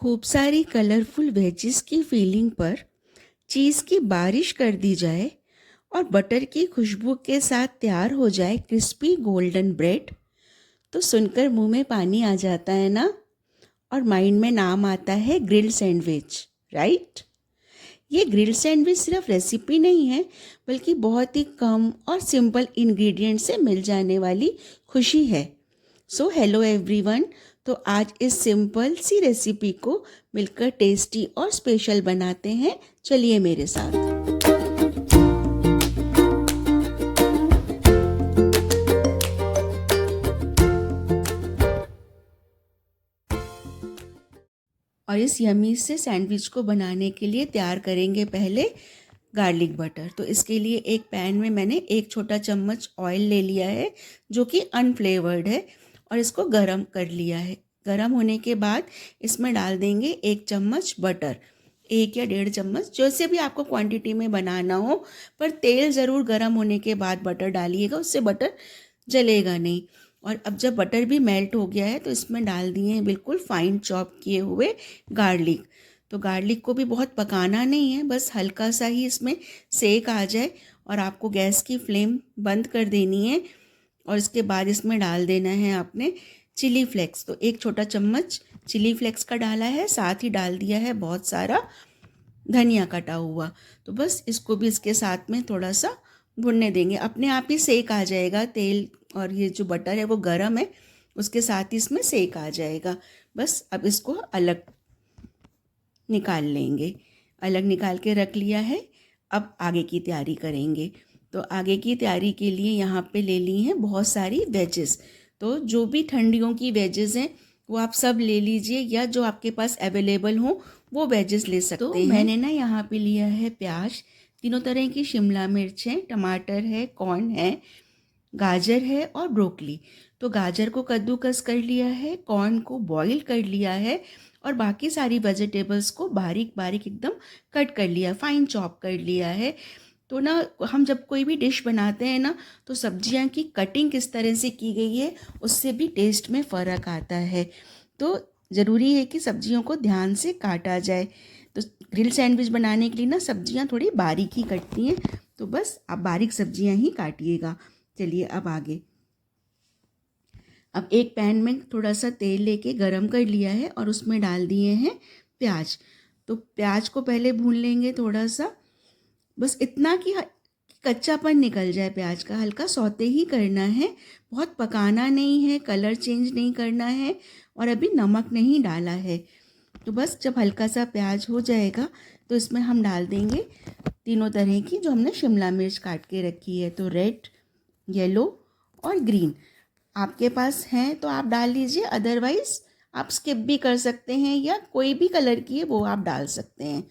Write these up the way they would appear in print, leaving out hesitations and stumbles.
खूब सारी colourful wages की फीलिंग पर चीज़ की बारिश कर दी जाए और बटर की खुशबू के साथ तैयार हो जाए क्रिस्पी गोल्डन ब्रेड, तो सुनकर मुंह में पानी आ जाता है ना। और माइंड में नाम आता है ग्रिल्ड सैंडविच, राइट। ये ग्रिल्ड सैंडविच सिर्फ रेसिपी नहीं है, बल्कि बहुत ही कम और सिंपल इंग्रेडिएंट से मिल जाने वाली खुशी है। So hello everyone. तो आज इस सिंपल सी रेसिपी को मिलकर टेस्टी और स्पेशल बनाते हैं। चलिए मेरे साथ। और इस यमी से सैंडविच को बनाने के लिए तैयार करेंगे पहले गार्लिक बटर। तो इसके लिए एक पैन में मैंने एक छोटा चम्मच ऑयल ले लिया है, जो कि अनफ्लेवर्ड है, और इसको गरम कर लिया है। गरम होने के बाद इसमें डाल देंगे एक चम्मच बटर, 1 या 1.5 चम्मच, जैसे भी आपको क्वांटिटी में बनाना हो। पर तेल ज़रूर गरम होने के बाद बटर डालिएगा, उससे बटर जलेगा नहीं। और अब जब बटर भी मेल्ट हो गया है तो इसमें डाल दिए हैं बिल्कुल फाइन चॉप किए हुए गार्लिक। तो गार्लिक को भी बहुत पकाना नहीं है, बस हल्का सा ही इसमें सेक आ जाए और आपको गैस की फ्लेम बंद कर देनी है। और इसके बाद इसमें डाल देना है आपने चिली फ्लेक्स। तो 1 छोटा चम्मच चिली फ्लेक्स का डाला है, साथ ही डाल दिया है बहुत सारा धनिया कटा हुआ। तो बस इसको भी इसके साथ में थोड़ा सा भुनने देंगे, अपने आप ही सेक आ जाएगा। तेल और ये जो बटर है वो गरम है, उसके साथ ही इसमें सेक आ जाएगा। बस अब इसको अलग निकाल लेंगे। अलग निकाल के रख लिया है। अब आगे की तैयारी करेंगे। तो आगे की तैयारी के लिए यहाँ पे ले ली हैं बहुत सारी वेजेस। तो जो भी ठंडियों की वेजेस हैं वो आप सब ले लीजिए, या जो आपके पास अवेलेबल हो वो वेजेस ले सकते हैं। मैंने ना यहाँ पे लिया है प्याज, 3 तरह की शिमला मिर्च है, टमाटर है, कॉर्न है, गाजर है और ब्रोकली। तो गाजर को कद्दूकस कर लिया है, कॉर्न को बॉईल कर लिया है, और बाकी सारी वेजिटेबल्स को बारीक बारीक एकदम कट कर लिया, फाइन चॉप कर लिया है। तो ना हम जब कोई भी डिश बनाते हैं ना, तो सब्जियां की कटिंग किस तरह से की गई है उससे भी टेस्ट में फ़र्क आता है। तो ज़रूरी है कि सब्जियों को ध्यान से काटा जाए। तो ग्रिल सैंडविच बनाने के लिए ना सब्जियां थोड़ी बारीक ही कटती हैं, तो बस आप बारीक सब्जियां ही काटिएगा। चलिए अब आगे। अब एक पैन में थोड़ा सा तेल लेके गरम कर लिया है और उसमें डाल दिए हैं प्याज। तो प्याज को पहले भून लेंगे थोड़ा सा, बस इतना कि कच्चापन निकल जाए प्याज का। हल्का सौते ही करना है, बहुत पकाना नहीं है, कलर चेंज नहीं करना है, और अभी नमक नहीं डाला है। तो बस जब हल्का सा प्याज हो जाएगा तो इसमें हम डाल देंगे 3 तरह की जो हमने शिमला मिर्च काट के रखी है। तो रेड, येलो और ग्रीन आपके पास हैं तो आप डाल लीजिए, अदरवाइज़ आप स्किप भी कर सकते हैं, या कोई भी कलर की है वो आप डाल सकते हैं।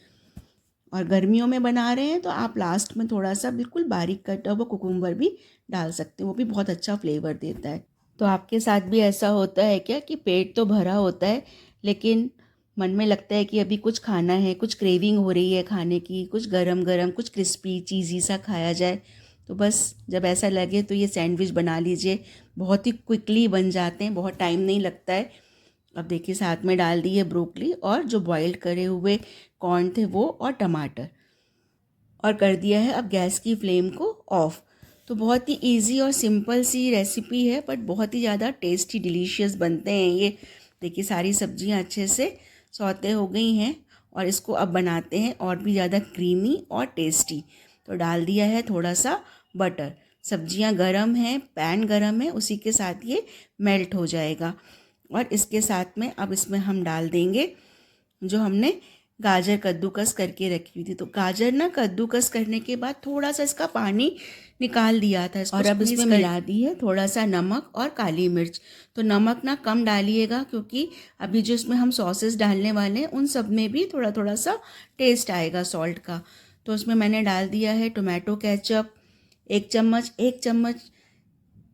और गर्मियों में बना रहे हैं तो आप लास्ट में थोड़ा सा बिल्कुल बारीक कटा हुआ कुकुम्बर भी डाल सकते हैं, वो भी बहुत अच्छा फ्लेवर देता है। तो आपके साथ भी ऐसा होता है क्या कि पेट तो भरा होता है, लेकिन मन में लगता है कि अभी कुछ खाना है, कुछ क्रेविंग हो रही है खाने की, कुछ गरम गरम कुछ क्रिस्पी चीज़ी सा खाया जाए। तो बस जब ऐसा लगे तो ये सैंडविच बना लीजिए, बहुत ही क्विकली बन जाते हैं, बहुत टाइम नहीं लगता है। अब देखिए साथ में डाल दी है ब्रोकली और जो बॉइल्ड करे हुए कॉर्न थे वो, और टमाटर, और कर दिया है अब गैस की फ्लेम को ऑफ। तो बहुत ही इजी और सिंपल सी रेसिपी है, बट बहुत ही ज़्यादा टेस्टी डिलीशियस बनते हैं ये। देखिए सारी सब्जियां अच्छे से सौते हो गई हैं, और इसको अब बनाते हैं और भी ज़्यादा क्रीमी और टेस्टी। तो डाल दिया है थोड़ा सा बटर, सब्जियां गरम हैं, पैन गरम है, उसी के साथ ये मेल्ट हो जाएगा। और इसके साथ में अब इसमें हम डाल देंगे जो हमने गाजर कद्दूकस करके रखी हुई थी। तो गाजर ना कद्दूकस करने के बाद थोड़ा सा इसका पानी निकाल दिया था, और अब इसमें मिला दी है थोड़ा सा नमक और काली मिर्च। तो नमक ना कम डालिएगा, क्योंकि अभी जो इसमें हम सॉसेस डालने वाले हैं उन सब में भी थोड़ा थोड़ा सा टेस्ट आएगा सॉल्ट का। तो उसमें मैंने डाल दिया है टोमेटो केचप 1 चम्मच, 1 चम्मच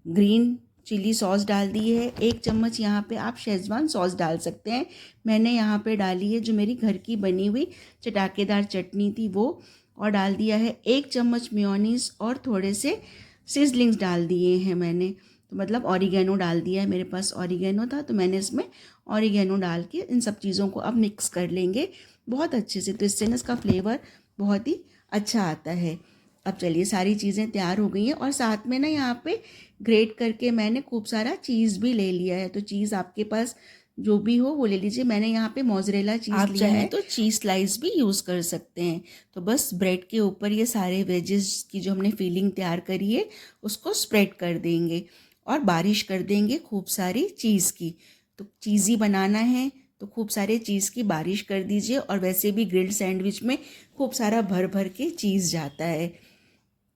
ग्रीन चिली सॉस डाल दी है, 1 चम्मच यहाँ पे आप शेजवान सॉस डाल सकते हैं। मैंने यहाँ पे डाली है जो मेरी घर की बनी हुई चटाकेदार चटनी थी वो, और डाल दिया है 1 चम्मच मेयोनीज, और थोड़े से सीजलिंग्स डाल दिए हैं मैंने। तो मतलब ऑरिगेनो डाल दिया है, मेरे पास ऑरिगेनो था तो मैंने इसमें ऑरिगेनो डाल के इन सब चीज़ों को अब मिक्स कर लेंगे बहुत अच्छे से। तो इससे ना इसका फ्लेवर बहुत ही अच्छा आता है। अब चलिए सारी चीज़ें तैयार हो गई हैं और साथ में ना यहाँ पे ग्रेट करके मैंने खूब सारा चीज़ भी ले लिया है। तो चीज़ आपके पास जो भी हो वो ले लीजिए। मैंने यहाँ पे मोज़रेला चीज़ आप लिया है, चाहें तो चीज़ स्लाइस भी यूज़ कर सकते हैं। तो बस ब्रेड के ऊपर ये सारे वेजेस की जो हमने फीलिंग तैयार करी है उसको स्प्रेड कर देंगे और बारिश कर देंगे खूब सारी चीज़ की। तो चीज़ी बनाना है तो खूब सारे चीज़ की बारिश कर दीजिए। और वैसे भी ग्रिल्ड सैंडविच में खूब सारा भर भर के चीज़ जाता है।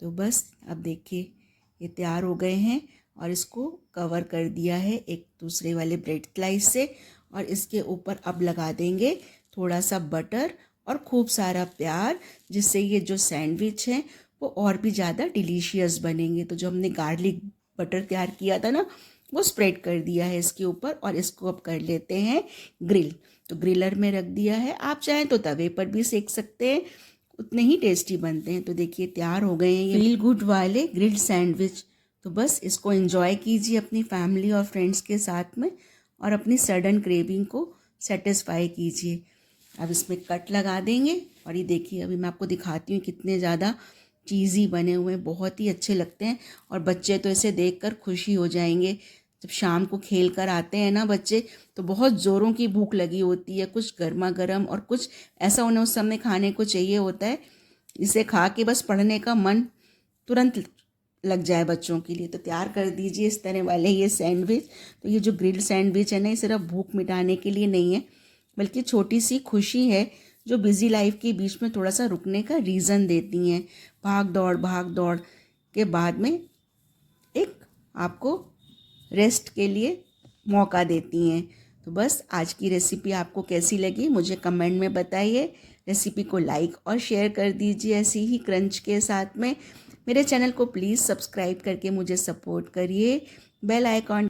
तो बस अब देखिए ये तैयार हो गए हैं और इसको कवर कर दिया है एक दूसरे वाले ब्रेड स्लाइस से। और इसके ऊपर अब लगा देंगे थोड़ा सा बटर और खूब सारा प्यार, जिससे ये जो सैंडविच है वो और भी ज़्यादा डिलीशियस बनेंगे। तो जो हमने गार्लिक बटर तैयार किया था ना वो स्प्रेड कर दिया है इसके ऊपर और इसको अब कर लेते हैं ग्रिल। तो ग्रिलर में रख दिया है, आप चाहें तो तवे पर भी सेक सकते हैं, उतने ही टेस्टी बनते हैं। तो देखिए तैयार हो गए हैं ये फील गुड वाले ग्रिल्ड सैंडविच। तो बस इसको एंजॉय कीजिए अपनी फैमिली और फ्रेंड्स के साथ में और अपनी सडन क्रेविंग को सेटिस्फाई कीजिए। अब इसमें कट लगा देंगे और ये देखिए अभी मैं आपको दिखाती हूँ कितने ज़्यादा चीज़ी बने हुए हैं, बहुत ही अच्छे लगते हैं। और बच्चे तो इसे देखकर खुशी हो जाएंगे। जब शाम को खेल कर आते हैं ना बच्चे तो बहुत ज़ोरों की भूख लगी होती है, कुछ गर्मा गर्म और कुछ ऐसा उन्हें उस समय खाने को चाहिए होता है इसे खा के बस पढ़ने का मन तुरंत लग जाए बच्चों के लिए। तो तैयार कर दीजिए इस तरह वाले ये सैंडविच। तो ये जो ग्रिल्ड सैंडविच है ना ये सिर्फ भूख मिटाने के लिए नहीं है, बल्कि छोटी सी खुशी है जो बिज़ी लाइफ के बीच में थोड़ा सा रुकने का रीज़न देती हैं। भाग दौड़ के बाद में एक आपको रेस्ट के लिए मौका देती हैं। तो बस आज की रेसिपी आपको कैसी लगी मुझे कमेंट में बताइए। रेसिपी को लाइक और शेयर कर दीजिए ऐसी ही क्रंच के साथ में। मेरे चैनल को प्लीज़ सब्सक्राइब करके मुझे सपोर्ट करिए। बेल आइकॉन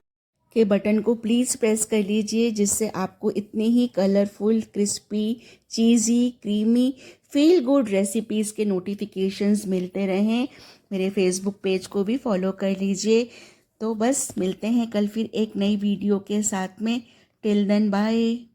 के बटन को प्लीज़ प्रेस कर लीजिए जिससे आपको इतनी ही कलरफुल, क्रिस्पी, चीज़ी, क्रीमी, फील गुड रेसिपीज़ के नोटिफिकेशंस मिलते रहें। मेरे फेसबुक पेज को भी फॉलो कर लीजिए। तो बस मिलते हैं कल फिर एक नई वीडियो के साथ में। Till then bye.